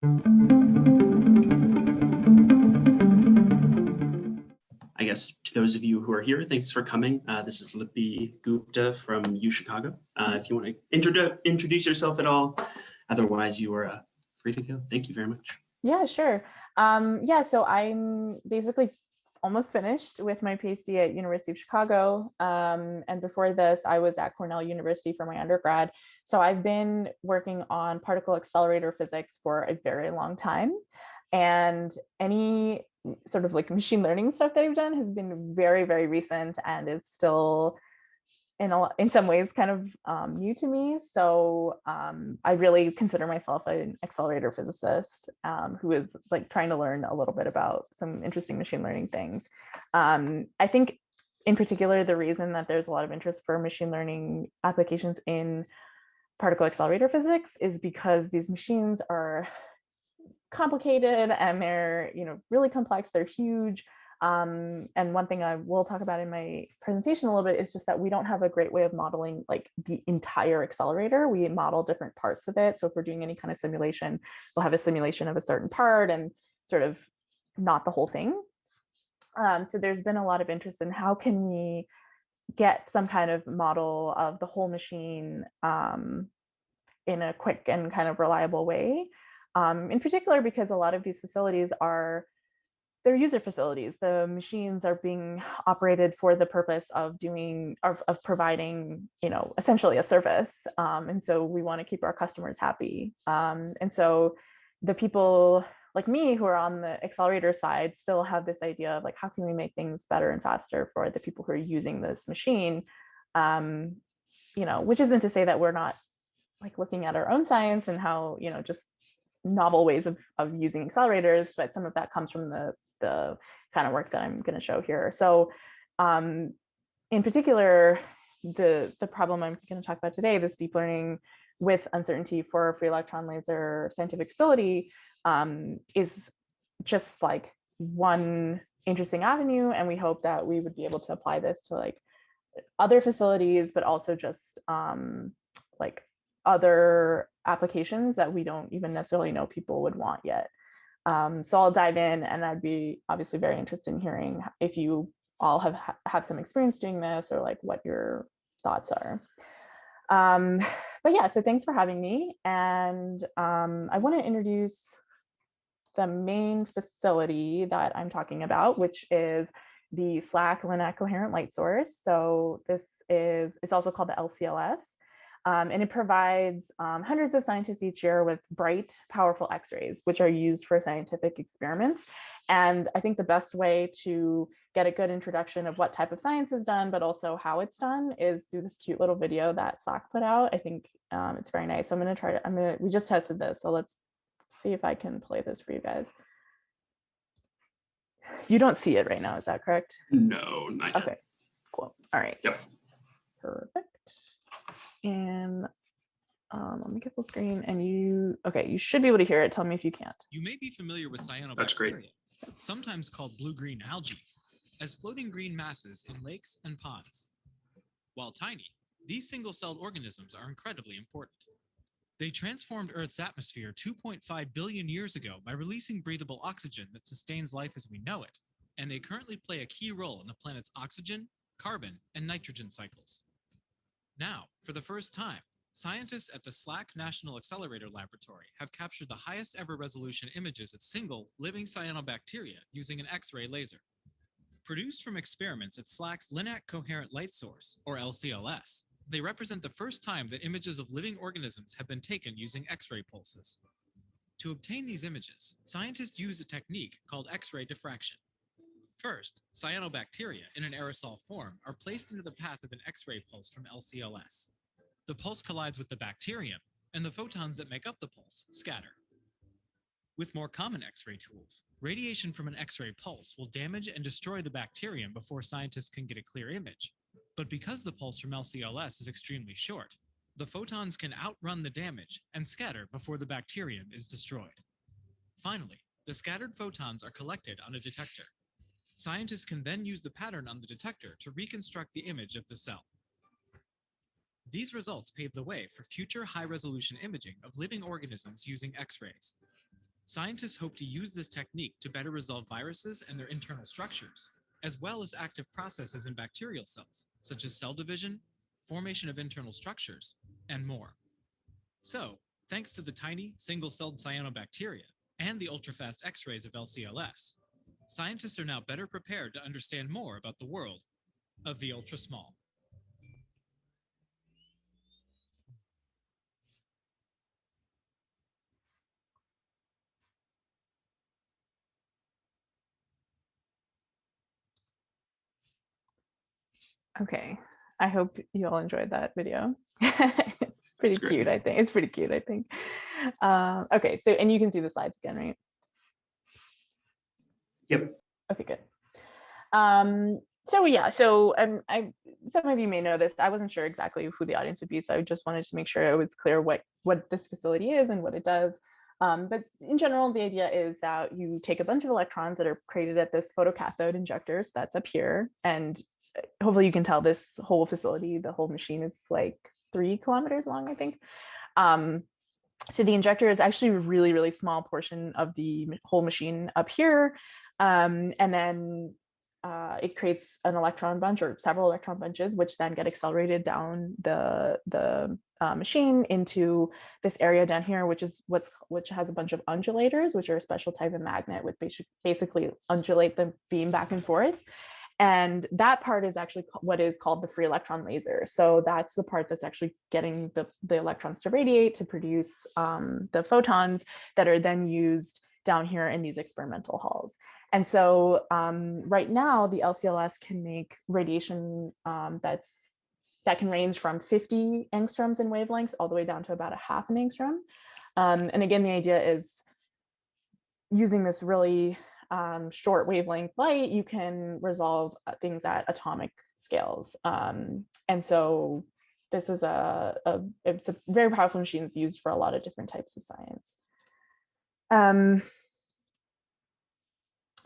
I guess to those of you who are here, thanks for coming. This is Lipi Gupta from UChicago. If you want to introduce yourself at all, otherwise you are free to go. Thank you very much. Yeah, sure. So I'm basically almost finished with my PhD at University of Chicago. And before this, I was at Cornell University for my undergrad. So I've been working on particle accelerator physics for a very long time. And any sort of like machine learning stuff that I've done has been very, very recent and is still in some ways kind of new to me. So I really consider myself an accelerator physicist who is like trying to learn a little bit about some interesting machine learning things. I think in particular, the reason that there's a lot of interest for machine learning applications in particle accelerator physics is because these machines are complicated and they're really complex, they're huge. And one thing I will talk about in my presentation a little bit is just that we don't have a great way of modeling like the entire accelerator. We model different parts of it. So if we're doing any kind of simulation, we'll have a simulation of a certain part and sort of not the whole thing. So there's been a lot of interest in how can we get some kind of model of the whole machine in a quick and kind of reliable way. In particular, because a lot of these facilities they're user facilities. The machines are being operated for the purpose of providing, essentially a service. And so we want to keep our customers happy. And so the people like me who are on the accelerator side still have this idea of like, how can we make things better and faster for the people who are using this machine? Which isn't to say that we're not like looking at our own science and how, just novel ways of using accelerators, but some of that comes from the kind of work that I'm going to show here. So in particular, the problem I'm going to talk about today, this deep learning with uncertainty for free electron laser scientific facility, is just like one interesting avenue. And we hope that we would be able to apply this to like other facilities, but also just like other applications that we don't even necessarily know people would want yet. So I'll dive in, and I'd be obviously very interested in hearing if you all have some experience doing this or like what your thoughts are. But yeah, so thanks for having me. And I want to introduce the main facility that I'm talking about, which is the SLAC linear coherent light source. So it's also called the LCLS. And it provides hundreds of scientists each year with bright, powerful X-rays, which are used for scientific experiments. And I think the best way to get a good introduction of what type of science is done, but also how it's done, is through this cute little video that SLAC put out. I think it's very nice. We just tested this, so let's see if I can play this for you guys. You don't see it right now, is that correct? No, not yet. Okay, cool. All right. Yep. Perfect. And let me get full screen, and you should be able to hear it. Tell me if you can't. You may be familiar with cyanobacteria, That's great. Sometimes called blue-green algae, as floating green masses in lakes and ponds. While tiny, these single-celled organisms are incredibly important. They transformed Earth's atmosphere 2.5 billion years ago by releasing breathable oxygen that sustains life as we know it, and they currently play a key role in the planet's oxygen, carbon, and nitrogen cycles. Now, for the first time, scientists at the SLAC National Accelerator Laboratory have captured the highest ever resolution images of single living cyanobacteria using an X-ray laser. Produced from experiments at SLAC's linear coherent light source, or LCLS, they represent the first time that images of living organisms have been taken using X-ray pulses. To obtain these images, scientists use a technique called X-ray diffraction. First, cyanobacteria in an aerosol form are placed into the path of an X-ray pulse from LCLS. The pulse collides with the bacterium, and the photons that make up the pulse scatter. With more common X-ray tools, radiation from an X-ray pulse will damage and destroy the bacterium before scientists can get a clear image. But because the pulse from LCLS is extremely short, the photons can outrun the damage and scatter before the bacterium is destroyed. Finally, the scattered photons are collected on a detector. Scientists can then use the pattern on the detector to reconstruct the image of the cell. These results pave the way for future high-resolution imaging of living organisms using X-rays. Scientists hope to use this technique to better resolve viruses and their internal structures, as well as active processes in bacterial cells, such as cell division, formation of internal structures, and more. So, thanks to the tiny, single-celled cyanobacteria and the ultrafast X-rays of LCLS, scientists are now better prepared to understand more about the world of the ultra-small. Okay, I hope you all enjoyed that video. It's pretty cute, I think. It's pretty cute, I think. Okay, so, and you can see the slides again, right? Yep. Okay, good. So yeah, so some of you may know this. I wasn't sure exactly who the audience would be, so I just wanted to make sure it was clear what this facility is and what it does. But in general, the idea is that you take a bunch of electrons that are created at this photocathode injector, so that's up here, and hopefully you can tell this whole facility, the whole machine is like 3 kilometers long, I think. So the injector is actually a really, really small portion of the whole machine up here. And then it creates an electron bunch or several electron bunches, which then get accelerated down the machine into this area down here, which has a bunch of undulators, which are a special type of magnet, which basically undulate the beam back and forth. And that part is actually what is called the free electron laser. So that's the part that's actually getting the electrons to radiate to produce the photons that are then used down here in these experimental halls. And so right now, the LCLS can make radiation that can range from 50 angstroms in wavelength all the way down to about 0.5 angstrom. And again, the idea is using this really short wavelength light, you can resolve things at atomic scales. And so this is it's a very powerful machine that's used for a lot of different types of science.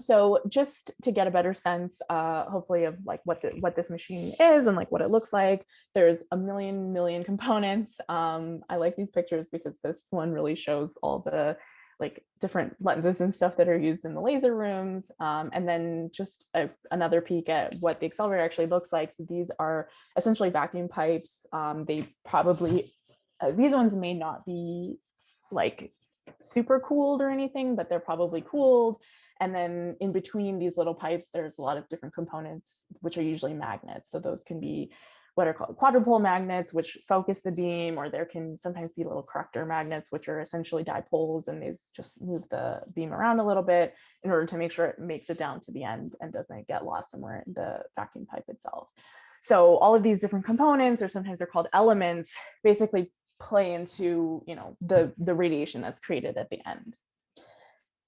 So just to get a better sense, hopefully, of like what this machine is and like what it looks like, there's a million components. I like these pictures because this one really shows all the like different lenses and stuff that are used in the laser rooms. And then just another peek at what the accelerator actually looks like. So these are essentially vacuum pipes. They probably, these ones may not be like super cooled or anything, but they're probably cooled. And then in between these little pipes, there's a lot of different components, which are usually magnets. So those can be what are called quadrupole magnets, which focus the beam, or there can sometimes be little corrector magnets, which are essentially dipoles, and these just move the beam around a little bit in order to make sure it makes it down to the end and doesn't get lost somewhere in the vacuum pipe itself. So all of these different components, or sometimes they're called elements, basically play into, you know, the radiation that's created at the end.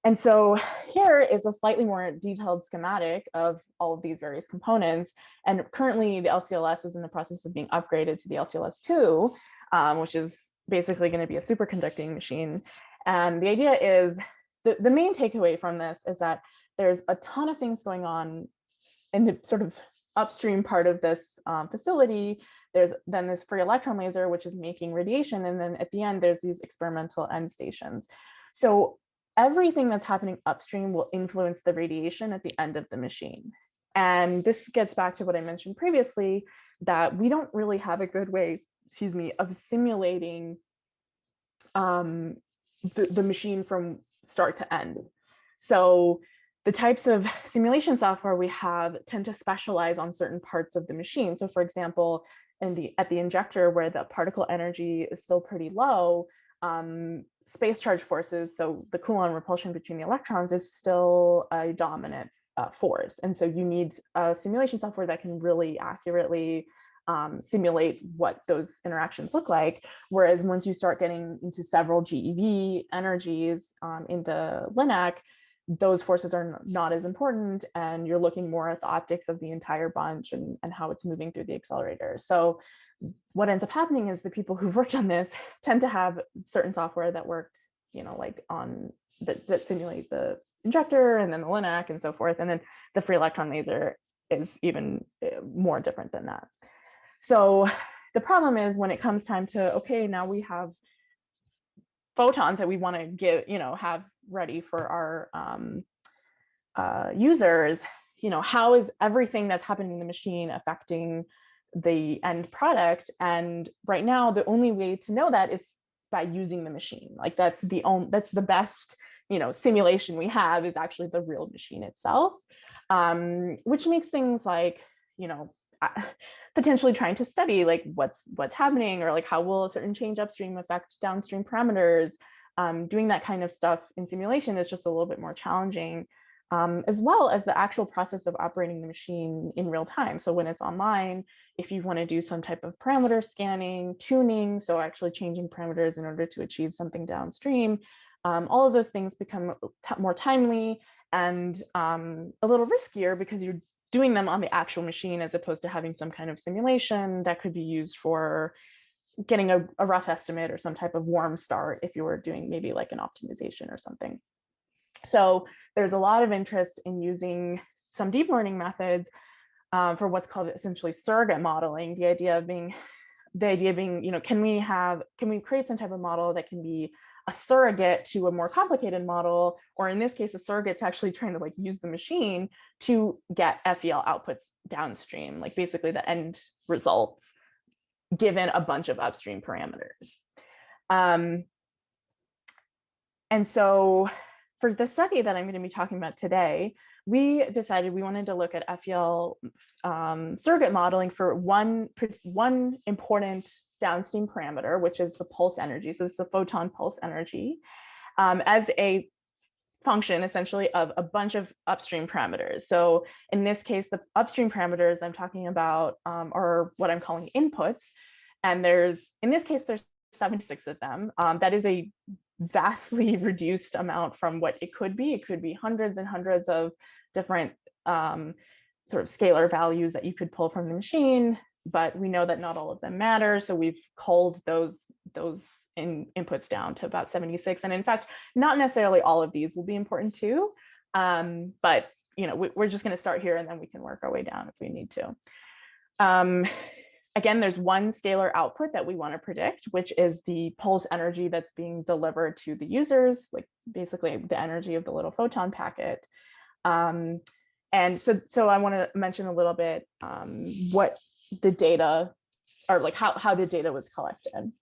And so here is a slightly more detailed schematic of all of these various components. And currently the LCLS is in the process of being upgraded to the LCLS2, which is basically going to be a superconducting machine. And the idea is, the main takeaway from this is that there's a ton of things going on in the sort of upstream part of this facility. There's then this free electron laser, which is making radiation. And then at the end, there's these experimental end stations. So everything that's happening upstream will influence the radiation at the end of the machine. And this gets back to what I mentioned previously, that we don't really have a good way, of simulating the machine from start to end. So the types of simulation software we have tend to specialize on certain parts of the machine. So for example, at the injector, where the particle energy is still pretty low, space charge forces, so the Coulomb repulsion between the electrons, is still a dominant force. And so you need a simulation software that can really accurately simulate what those interactions look like. Whereas once you start getting into several GeV energies in the LINAC, those forces are not as important, and you're looking more at the optics of the entire bunch and how it's moving through the accelerator. So what ends up happening is the people who've worked on this tend to have certain software that work, you know, like on that simulate the injector and then the LINAC and so forth. And then the free electron laser is even more different than that. So the problem is when it comes time to, okay, now we have photons that we want to give, have ready for our users, how is everything that's happening in the machine affecting the end product? And right now, the only way to know that is by using the machine. Like that's the best, simulation we have is actually the real machine itself, which makes things like, potentially trying to study like what's happening, or like how will a certain change upstream affect downstream parameters. Doing that kind of stuff in simulation is just a little bit more challenging, as well as the actual process of operating the machine in real time. So when it's online, if you want to do some type of parameter scanning, tuning, so actually changing parameters in order to achieve something downstream, all of those things become more timely and a little riskier because you're doing them on the actual machine as opposed to having some kind of simulation that could be used for getting a rough estimate or some type of warm start if you were doing maybe like an optimization or something. So there's a lot of interest in using some deep learning methods for what's called essentially surrogate modeling. The idea being, can we create some type of model that can be a surrogate to a more complicated model, or in this case, a surrogate to actually trying to like use the machine to get FEL outputs downstream, like basically the end results given a bunch of upstream parameters. And so for the study that I'm going to be talking about today, we decided we wanted to look at FEL surrogate modeling for one important downstream parameter, which is the pulse energy. So this is the photon pulse energy, as a function essentially of a bunch of upstream parameters. So in this case, the upstream parameters I'm talking about are what I'm calling inputs. And in this case, there's 76 of them. That is a vastly reduced amount from what it could be. It could be hundreds and hundreds of different sort of scalar values that you could pull from the machine, but we know that not all of them matter. So we've culled those inputs down to about 76. And in fact, not necessarily all of these will be important too. But we're just going to start here and then we can work our way down if we need to. Again, there's one scalar output that we want to predict, which is the pulse energy that's being delivered to the users, like basically the energy of the little photon packet. And so I want to mention a little bit what the data, or like how the data was collected.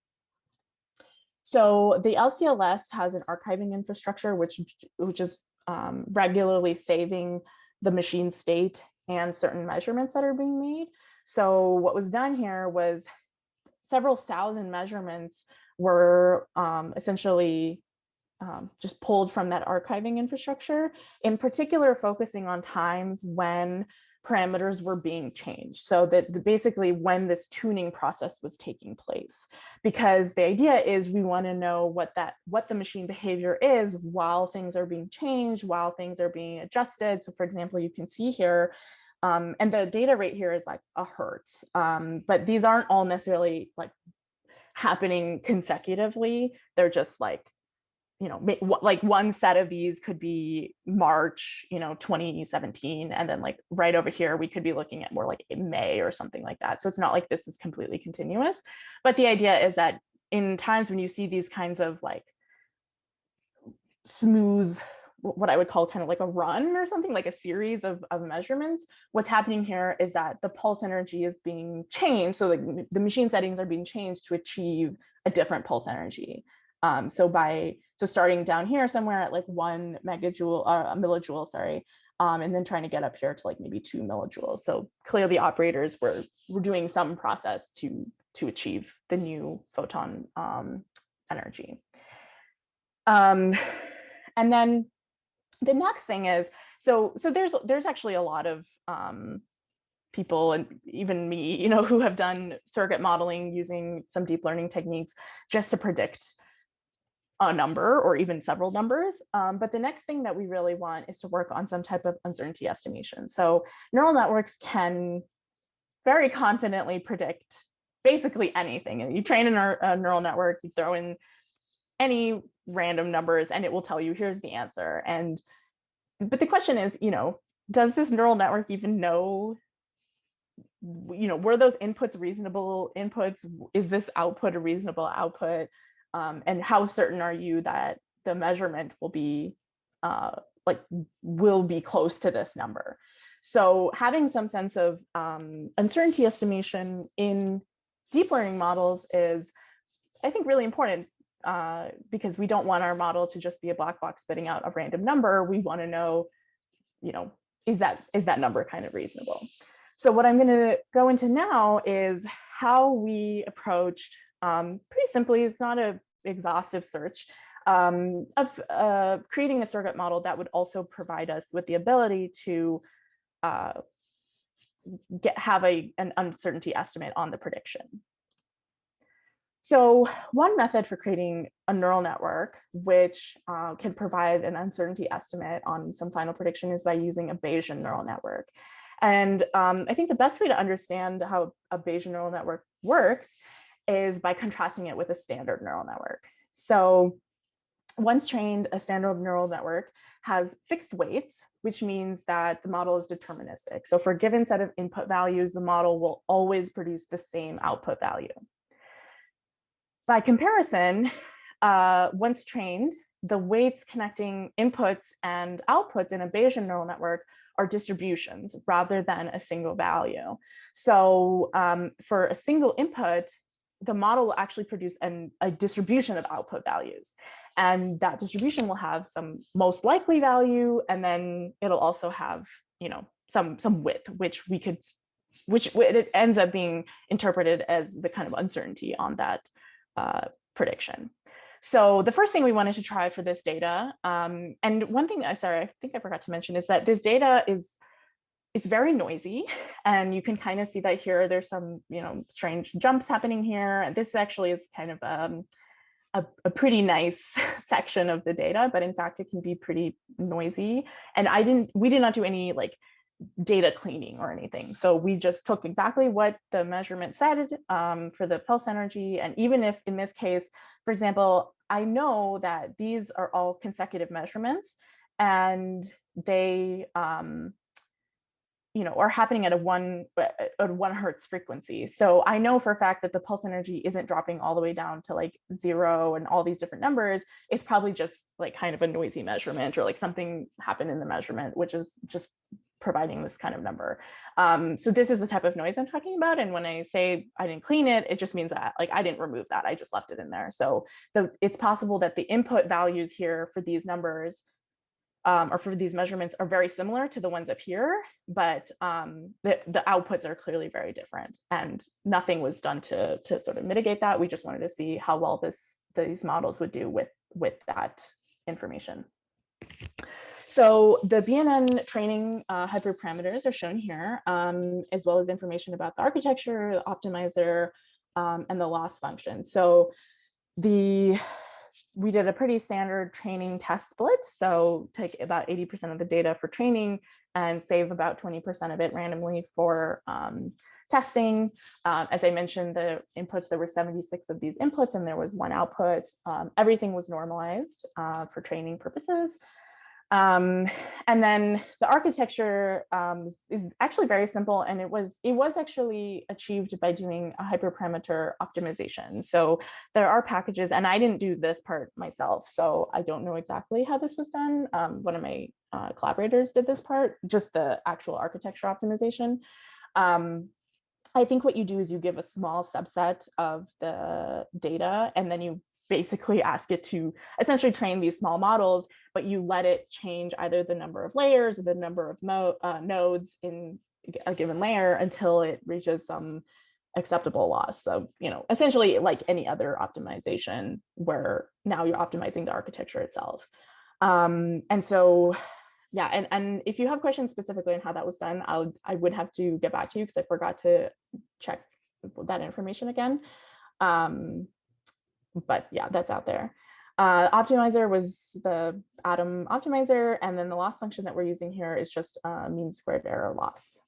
So the LCLS has an archiving infrastructure, which is regularly saving the machine state and certain measurements that are being made. So what was done here was several thousand measurements were essentially just pulled from that archiving infrastructure, in particular focusing on times when parameters were being changed. So that basically when this tuning process was taking place, because the idea is we want to know what the machine behavior is while things are being changed, while things are being adjusted. So for example, you can see here, and the data rate here is like a hertz, but these aren't all necessarily like happening consecutively. They're just like, like one set of these could be March, 2017. And then like right over here, we could be looking at more like May or something like that. So it's not like this is completely continuous, but the idea is that in times when you see these kinds of like smooth, what I would call kind of like a run or something, like a series of measurements, what's happening here is that the pulse energy is being changed. So like the machine settings are being changed to achieve a different pulse energy. So starting down here somewhere at like 1 millijoule, sorry, and then trying to get up here to like maybe 2 millijoules. So clearly operators were doing some process to achieve the new photon energy. And then the next thing is, so there's actually a lot of people, and even me, who have done surrogate modeling using some deep learning techniques just to predict a number or even several numbers. But the next thing that we really want is to work on some type of uncertainty estimation. So neural networks can very confidently predict basically anything. And you train a neural network, you throw in any random numbers and it will tell you, here's the answer. But the question is, does this neural network even know, were those inputs reasonable inputs? Is this output a reasonable output? and how certain are you that the measurement will be close to this number. So having some sense of uncertainty estimation in deep learning models is, I think, really important because we don't want our model to just be a black box spitting out a random number. We want to know, is that number kind of reasonable? So what I'm going to go into now is how we approached, pretty simply, it's not an exhaustive search, of creating a surrogate model that would also provide us with the ability to have an uncertainty estimate on the prediction. So one method for creating a neural network, which can provide an uncertainty estimate on some final prediction, is by using a Bayesian neural network. And I think the best way to understand how a Bayesian neural network works is by contrasting it with a standard neural network. So once trained, a standard neural network has fixed weights, which means that the model is deterministic. So for a given set of input values, the model will always produce the same output value. By comparison, once trained, the weights connecting inputs and outputs in a Bayesian neural network are distributions rather than a single value. So for a single input, the model will actually produce a distribution of output values. And that distribution will have some most likely value, and then it'll also have, some width, which it ends up being interpreted as the kind of uncertainty on that prediction. So the first thing we wanted to try for this data, and one thing, sorry, I think I forgot to mention, is that this data it's very noisy, and you can kind of see that here. There's some, strange jumps happening here. And this actually is kind of a pretty nice section of the data, but in fact, it can be pretty noisy. And we did not do any data cleaning or anything. So we just took exactly what the measurement said for the pulse energy. And even if in this case, for example, I know that these are all consecutive measurements and they are happening at a 1 hertz frequency. So I know for a fact that the pulse energy isn't dropping all the way down to 0 and all these different numbers. It's probably just kind of a noisy measurement, or something happened in the measurement, which is just providing this kind of number. So this is the type of noise I'm talking about. And when I say I didn't clean it, it just means that I didn't remove that. I just left it in there. So it's possible that the input values here for these numbers or for these measurements are very similar to the ones up here, but the outputs are clearly very different, and nothing was done to sort of mitigate that. We just wanted to see how well these models would do with that information. So the BNN training hyperparameters are shown here, as well as information about the architecture, the optimizer, and the loss function. So we did a pretty standard training test split. So take about 80% of the data for training and save about 20% of it randomly for testing. As I mentioned, the inputs, there were 76 of these inputs and there was one output. Everything was normalized for training purposes. And then the architecture is actually very simple, and it was actually achieved by doing a hyperparameter optimization. So there are packages, and I didn't do this part myself, so I don't know exactly how this was done. One of my collaborators did this part, just the actual architecture optimization. I think what you do is you give a small subset of the data, and then you basically ask it to essentially train these small models, but you let it change either the number of layers or the number of nodes in a given layer until it reaches some acceptable loss. So, essentially like any other optimization where now you're optimizing the architecture itself. And so, yeah, and if you have questions specifically on how that was done, I would have to get back to you because I forgot to check that information again. But yeah, that's out there. Optimizer was the atom optimizer, and then the loss function that we're using here is just mean squared error loss.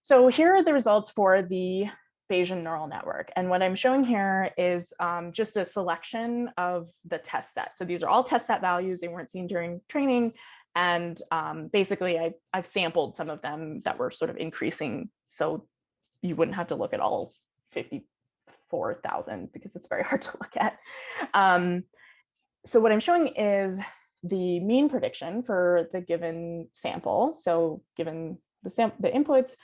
So here are the results for the Bayesian neural network. And what I'm showing here is just a selection of the test set. So these are all test set values. They weren't seen during training. And basically, I've sampled some of them that were sort of increasing. So you wouldn't have to look at all 54 4,000 because it's very hard to look at. So what I'm showing is the mean prediction for the given sample. So given the inputs,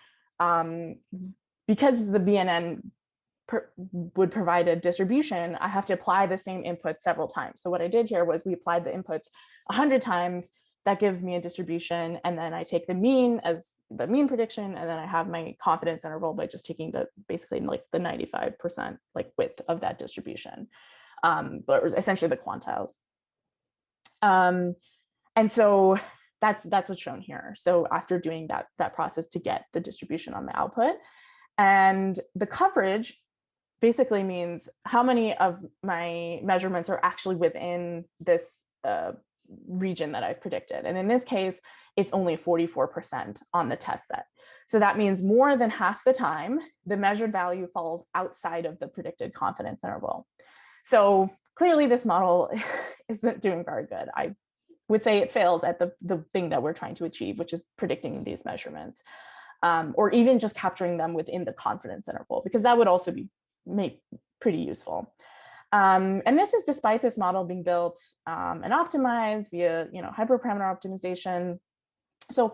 because the BNN would provide a distribution, I have to apply the same input several times. So what I did here was we applied the inputs 100 times. That gives me a distribution, and then I take the mean as the mean prediction, and then I have my confidence interval by just taking the basically like the 95% like width of that distribution, but essentially the quantiles. And so that's what's shown here. So after doing that process to get the distribution on the output, and the coverage basically means how many of my measurements are actually within this region that I've predicted. And in this case, it's only 44% on the test set. So that means more than half the time, the measured value falls outside of the predicted confidence interval. So clearly this model isn't doing very good. I would say it fails at the thing that we're trying to achieve, which is predicting these measurements, or even just capturing them within the confidence interval, because that would also be pretty useful. And this is despite this model being built and optimized via hyperparameter optimization. So a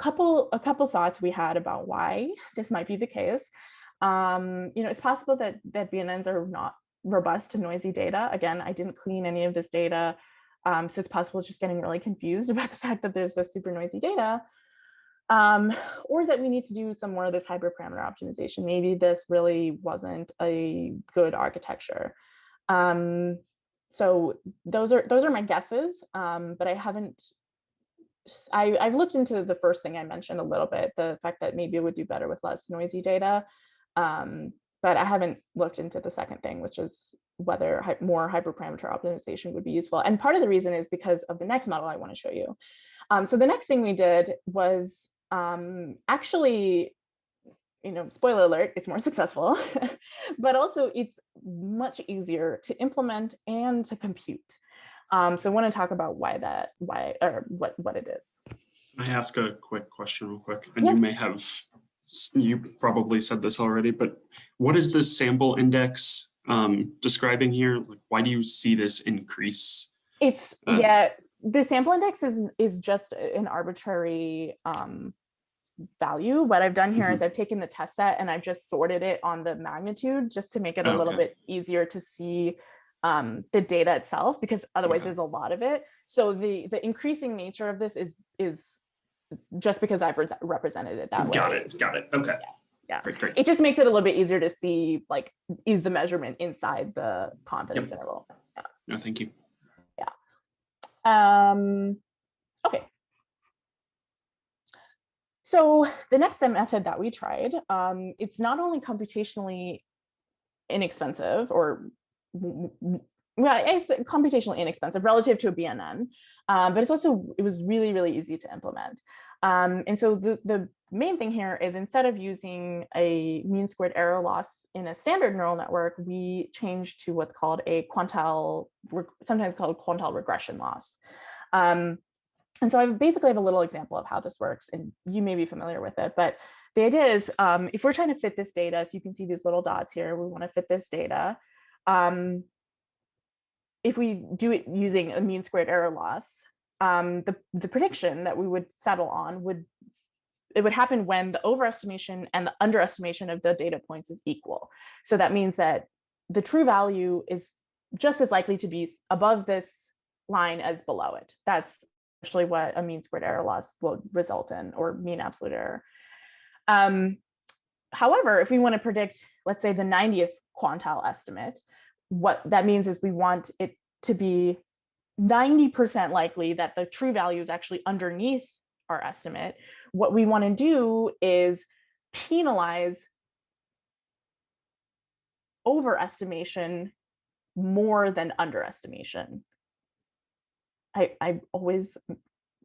couple thoughts we had about why this might be the case. It's possible that BNNs are not robust to noisy data. Again, I didn't clean any of this data, so it's possible it's just getting really confused about the fact that there's this super noisy data, or that we need to do some more of this hyperparameter optimization. Maybe this really wasn't a good architecture. So those are my guesses, but I've looked into the first thing I mentioned a little bit, the fact that maybe it would do better with less noisy data, but I haven't looked into the second thing, which is whether more hyperparameter optimization would be useful. And part of the reason is because of the next model I want to show you. So the next thing we did was actually, spoiler alert, it's more successful, but also it's much easier to implement and to compute. So I want to talk about what it is. Can I ask a quick question real quick? And Yes. You probably said this already, but what is this sample index describing here? Like, why do you see this increase? It's, the sample index is just an arbitrary value. What I've done here is I've taken the test set and I've just sorted it on the magnitude just to make it a little bit easier to see the data itself, because otherwise there's a lot of it. So the increasing nature of this is just because I've represented it that way. Got it. Okay. Yeah. Great. It just makes it a little bit easier to see, like, is the measurement inside the confidence interval? Yeah. No, thank you. Okay. So the next method that we tried, it's not only computationally inexpensive, or it's computationally inexpensive relative to a BNN, but it was really, really easy to implement. And so the main thing here is, instead of using a mean squared error loss in a standard neural network, we changed to what's called a quantile, sometimes called quantile regression loss. And so I basically have a little example of how this works, and you may be familiar with it, but the idea is, if we're trying to fit this data, so you can see these little dots here, we want to fit this data. If we do it using a mean squared error loss, the prediction that we would settle on would happen when the overestimation and the underestimation of the data points is equal. So that means that the true value is just as likely to be above this line as below it. That's actually what a mean squared error loss will result in, or mean absolute error. However, if we want to predict, let's say, the 90th quantile estimate, what that means is we want it to be 90% likely that the true value is actually underneath our estimate. What we want to do is penalize overestimation more than underestimation. I always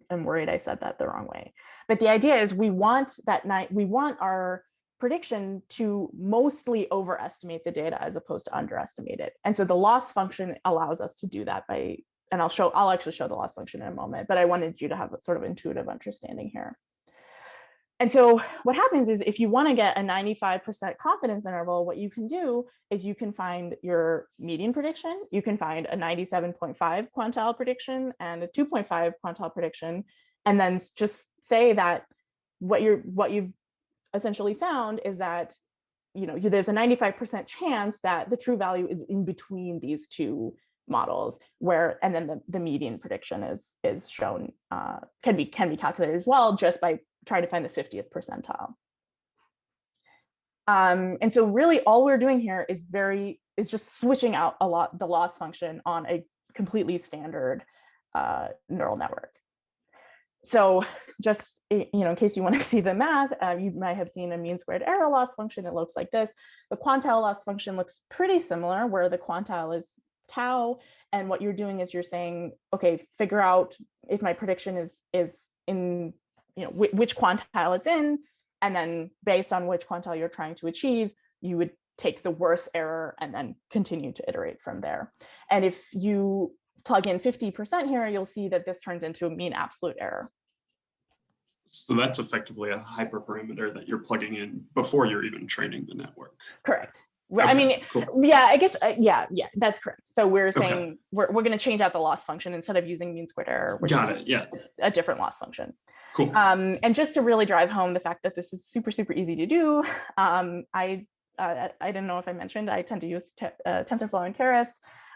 am worried I said that the wrong way. But the idea is we want our prediction to mostly overestimate the data as opposed to underestimate it. And so the loss function allows us to do that by, and I'll actually show the loss function in a moment, but I wanted you to have a sort of intuitive understanding here. And so what happens is if you want to get a 95% confidence interval, what you can do is you can find your median prediction, you can find a 97.5 quantile prediction and a 2.5 quantile prediction, and then just say that what you've essentially found is that there's a 95% chance that the true value is in between these two models, and then the median prediction is shown, can be calculated as well, just by trying to find the 50th percentile. And so really all we're doing here is just switching out the loss function on a completely standard neural network. So just in case you want to see the math, you might have seen a mean squared error loss function. It looks like this. The quantile loss function looks pretty similar, where the quantile is tau, and what you're doing is you're saying, okay, figure out if my prediction is in which quantile it's in, and then based on which quantile you're trying to achieve, you would take the worst error and then continue to iterate from there. And if you plug in 50% here, you'll see that this turns into a mean absolute error. So that's effectively a hyperparameter that you're plugging in before you're even training the network. Correct. Okay, I mean, cool. yeah, I guess, yeah, that's correct. So we're saying we're going to change out the loss function. Instead of using mean squared error, we're Got just it. Yeah. a different loss function. Cool. And just to really drive home the fact that this is super, super easy to do, I didn't know if I mentioned, I tend to use TensorFlow and Keras,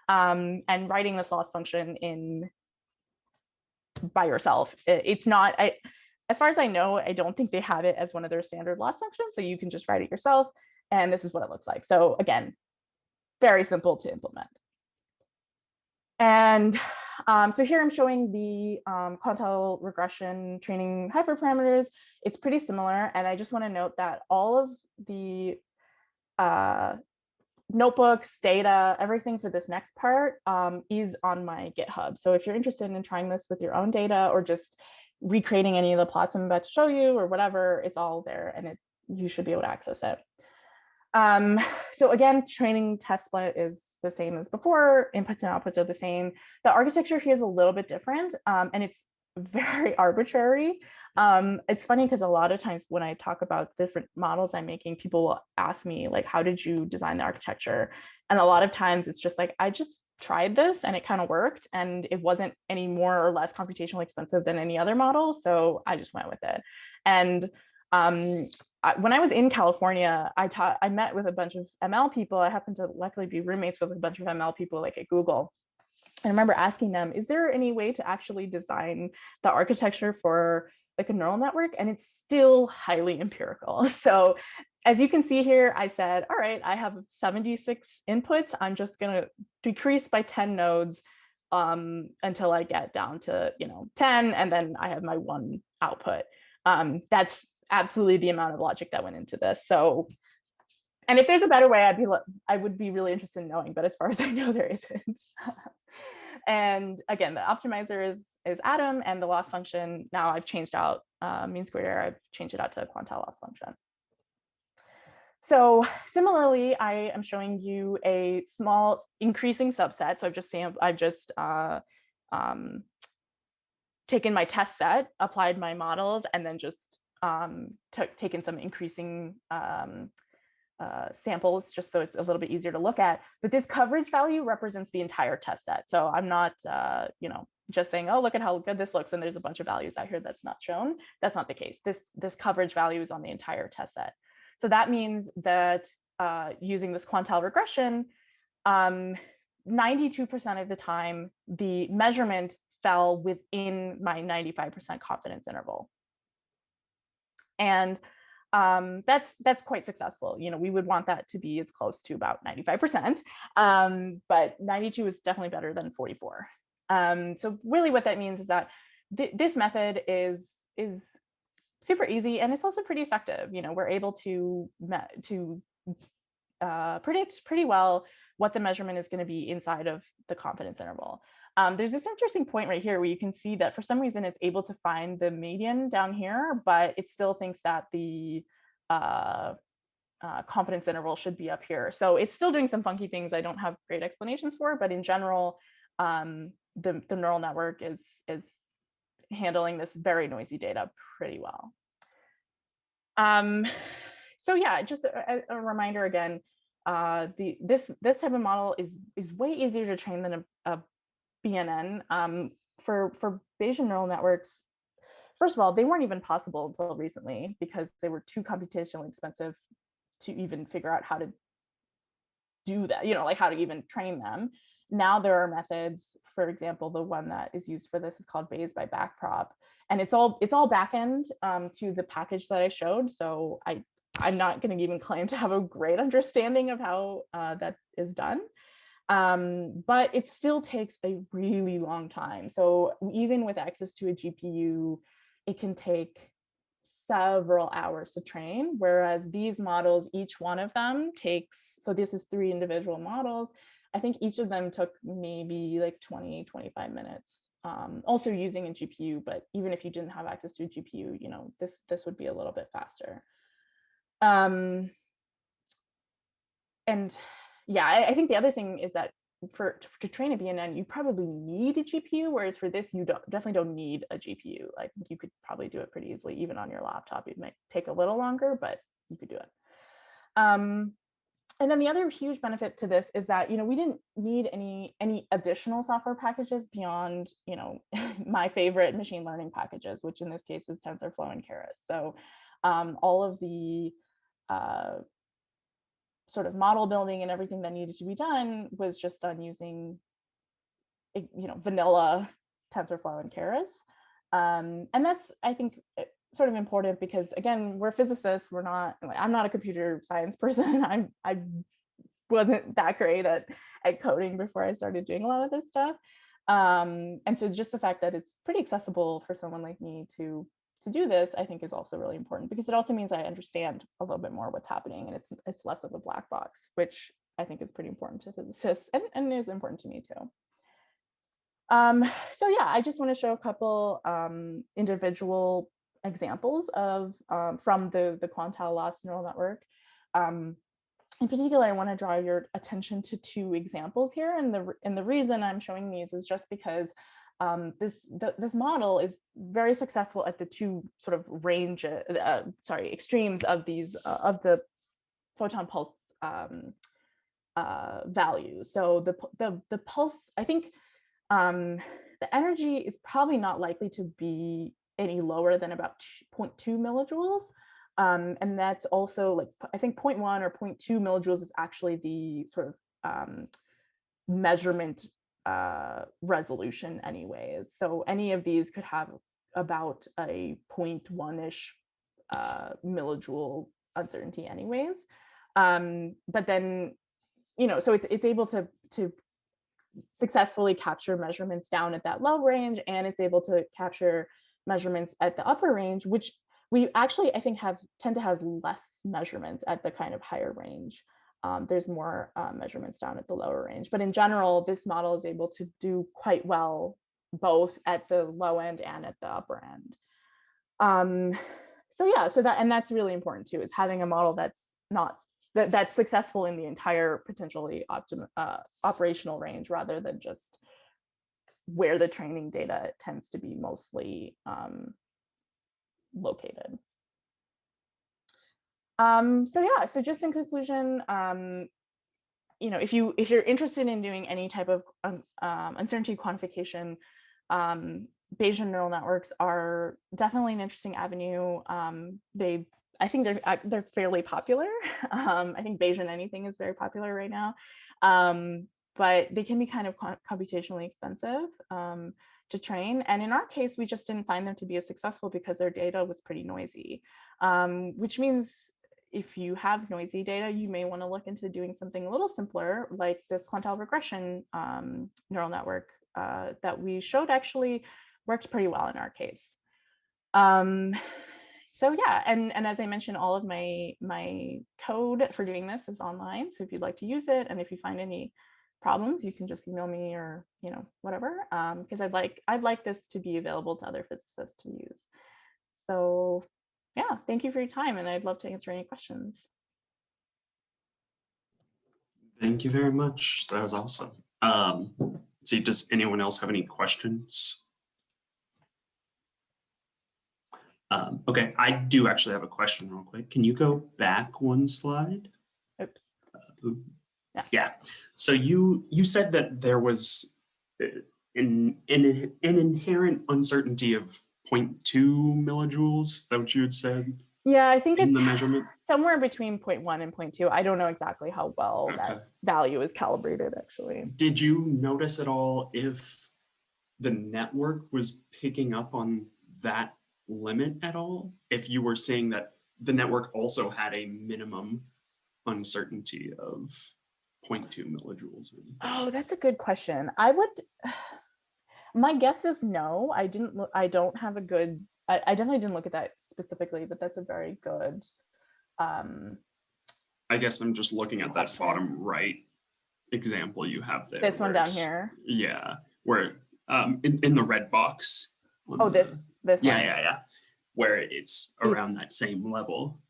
and writing this loss function by yourself. It's not, as far as I know, I don't think they have it as one of their standard loss functions, so you can just write it yourself, and this is what it looks like. So again, very simple to implement. And so here I'm showing the quantile regression training hyperparameters. It's pretty similar, and I just want to note that all of the notebooks, data, everything for this next part is on my GitHub. So if you're interested in trying this with your own data or just recreating any of the plots I'm about to show you or whatever, it's all there, and you should be able to access it. So again, training test split is the same as before. Inputs and outputs are the same. The architecture here is a little bit different, and it's very arbitrary. It's funny because a lot of times when I talk about different models I'm making, people will ask me, like, how did you design the architecture? And a lot of times it's just like, I just tried this and it kind of worked, and it wasn't any more or less computationally expensive than any other model, so I just went with it. And when I was in California, I met with a bunch of ML people. I happened to luckily be roommates with a bunch of ML people, like at Google. I remember asking them, is there any way to actually design the architecture for like a neural network? And it's still highly empirical. So as you can see here, I said, all right, I have 76 inputs. I'm just going to decrease by 10 nodes until I get down to 10, and then I have my one output. That's absolutely the amount of logic that went into this. So, and if there's a better way, I would be really interested in knowing, but as far as I know, there isn't. And again, the optimizer is Atom, and the loss function, now I've changed out mean squared error, I've changed it out to a quantile loss function. So similarly, I am showing you a small increasing subset. So I've just taken my test set, applied my models, and then just taken some increasing samples, just so it's a little bit easier to look at. But this coverage value represents the entire test set. So I'm not, just saying, oh, look at how good this looks, and there's a bunch of values out here that's not shown. That's not the case. This coverage value is on the entire test set. So that means that using this quantile regression, 92% of the time, the measurement fell within my 95% confidence interval. And that's quite successful. We would want that to be as close to about 95%, but 92 is definitely better than 44. So really what that means is that this method is super easy, and it's also pretty effective. We're able to predict pretty well what the measurement is going to be inside of the confidence interval. There's this interesting point right here where you can see that for some reason it's able to find the median down here, but it still thinks that the confidence interval should be up here. So it's still doing some funky things I don't have great explanations for, but in general, the neural network is handling this very noisy data pretty well. So yeah, just a reminder again, this type of model is way easier to train than a BNN. For Bayesian neural networks, first of all, they weren't even possible until recently because they were too computationally expensive to even figure out how to do that, like how to even train them. Now there are methods, for example, the one that is used for this is called Bayes by backprop, and it's all backend to the package that I showed. So I'm not going to even claim to have a great understanding of how that is done. But it still takes a really long time. So even with access to a GPU, it can take several hours to train, whereas these models, each one of them takes, so this is 3 individual models, I think each of them took maybe like 20-25 minutes, also using a GPU, but even if you didn't have access to a GPU, this would be a little bit faster. And yeah, I think the other thing is that to train a BNN, you probably need a GPU, whereas for this, you definitely don't need a GPU. Like you could probably do it pretty easily, even on your laptop. It might take a little longer, but you could do it. And then the other huge benefit to this is that, we didn't need any additional software packages beyond, my favorite machine learning packages, which in this case is TensorFlow and Keras. So all of the sort of model building and everything that needed to be done was just done using, vanilla TensorFlow and Keras. And that's, I think, sort of important because, again, we're physicists. I'm not a computer science person. I wasn't that great at coding before I started doing a lot of this stuff. And so just the fact that it's pretty accessible for someone like me to do this, I think is also really important because it also means I understand a little bit more what's happening and it's less of a black box, which I think is pretty important to physicists and is important to me too. So yeah, I just want to show a couple individual examples of from the Quantile loss neural network. In particular, I want to draw your attention to 2 examples here, and the reason I'm showing these is just because this model is very successful at the 2 sort of extremes of these of the photon pulse value. So the pulse, I think the energy is probably not likely to be any lower than about 0.2 millijoules. And that's also like, I think 0.1 or 0.2 millijoules is actually the sort of measurement resolution anyways. So any of these could have about a 0.1-ish millijoule uncertainty anyways. But then, so it's able to successfully capture measurements down at that low range, and it's able to capture measurements at the upper range, which we actually, I think, tend to have less measurements at the kind of higher range. There's more measurements down at the lower range, but in general, this model is able to do quite well both at the low end and at the upper end. So yeah, that's really important too, is having a model that's successful in the entire potentially operational range rather than just where the training data tends to be mostly located. So yeah, so just in conclusion, if you're interested in doing any type of uncertainty quantification, Bayesian neural networks are definitely an interesting avenue. I think they're fairly popular. I think Bayesian anything is very popular right now, but they can be kind of computationally expensive to train. And in our case, we just didn't find them to be as successful because their data was pretty noisy, which means if you have noisy data, you may want to look into doing something a little simpler, like this Quantile regression neural network that we showed actually worked pretty well in our case. So yeah, and as I mentioned, all of my code for doing this is online. So if you'd like to use it, and if you find any problems, you can just email me or whatever, because I'd like this to be available to other physicists to use. So yeah, thank you for your time, and I'd love to answer any questions. Thank you very much. That was awesome. See, does anyone else have any questions? Okay, I do actually have a question real quick. Can you go back one slide? Oops. Yeah. So you said that there was an inherent uncertainty of 0.2 millijoules. Is that what you had said? Yeah, I think In it's the measurement? somewhere between 0.1 and 0.2. I don't know exactly how well Okay. that value is calibrated, actually. Did you notice at all if the network was picking up on that limit at all? If you were saying that the network also had a minimum uncertainty of 0.2 millijoules or anything? Oh, that's a good question. My guess is no. I don't have a good, I definitely didn't look at that specifically, but that's a very good I guess I'm just looking at that question. bottom right example you have there. This one down here. Yeah, where in the red box. Oh, this one. Yeah. Where it's around that same level.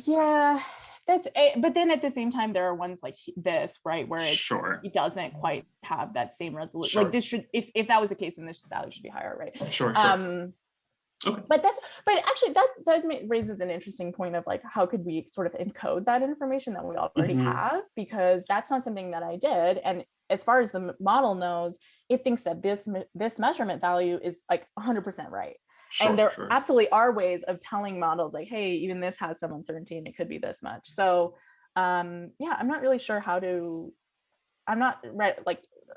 Yeah, but then at the same time, there are ones like this, right, where it doesn't quite have that same resolution. Sure. Like this should, if that was the case, then this value should be higher, right? Sure. Okay. But actually that raises an interesting point of like, how could we sort of encode that information that we already have? Because that's not something that I did. And as far as the model knows, it thinks that this measurement value is like 100% right. And there absolutely are ways of telling models like, hey, even this has some uncertainty and it could be this much. So yeah, I'm not really sure how to, I'm not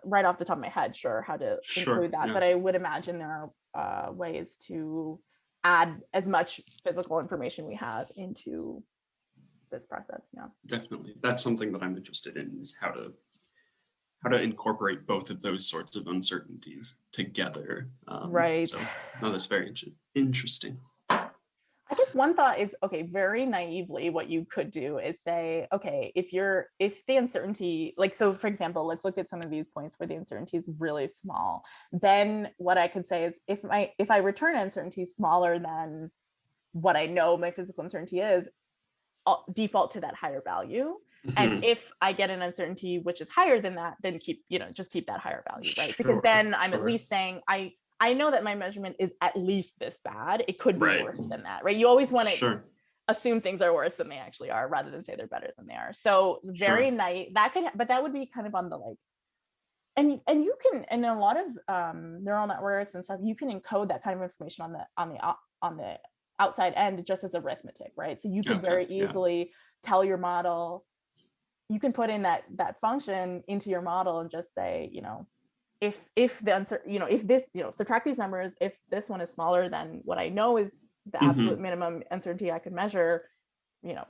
right off the top of my head sure how to include that, but I would imagine there are ways to add as much physical information we have into this process. Yeah, definitely. That's something that I'm interested in, is how to incorporate both of those sorts of uncertainties together. Right. So, no, that's very interesting. I guess one thought is, okay, very naively, what you could do is say, okay, if the uncertainty, like, so for example, let's look at some of these points where the uncertainty is really small. Then what I could say is, if I return uncertainty smaller than what I know my physical uncertainty is, I'll default to that higher value. And if I get an uncertainty which is higher than that, then just keep that higher value, right? Because then I'm at least saying, I know that my measurement is at least this bad. It could be worse than that, right? You always want to assume things are worse than they actually are, rather than say they're better than they are. So very nice. But that would be kind of on the like, and you can, in a lot of neural networks and stuff, you can encode that kind of information on the outside end just as arithmetic, right? So you could very easily tell your model, you can put in that function into your model and just say, if the answer, if this, subtract these numbers, if this one is smaller than what I know is the absolute minimum uncertainty I could measure,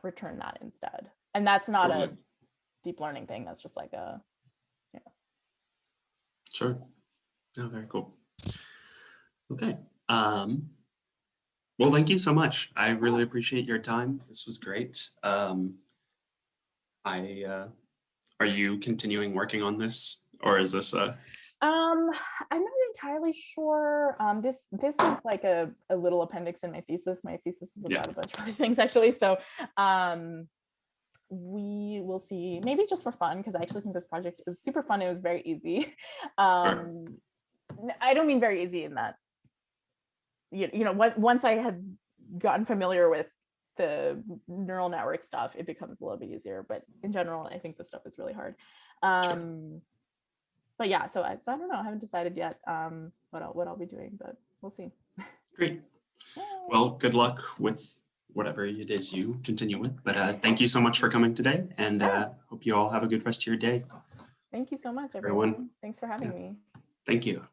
return that instead. And that's not a deep learning thing. That's just like a, Sure. Oh, very cool. Okay. Well, thank you so much. I really appreciate your time. This was great. Are you continuing working on this, or is this a? I'm not entirely sure. This is like a little appendix in my thesis. My thesis is about a bunch of other things, actually. So we will see, maybe just for fun, because I actually think this project, it was super fun. It was very easy. I don't mean very easy in that, once I had gotten familiar with the neural network stuff, it becomes a little bit easier. But in general, I think this stuff is really hard. But yeah, so I don't know. I haven't decided yet what I'll be doing, but we'll see. Great. Well, good luck with whatever it is you continue with. But thank you so much for coming today, and hope you all have a good rest of your day. Thank you so much, everyone. Thanks for having me. Thank you.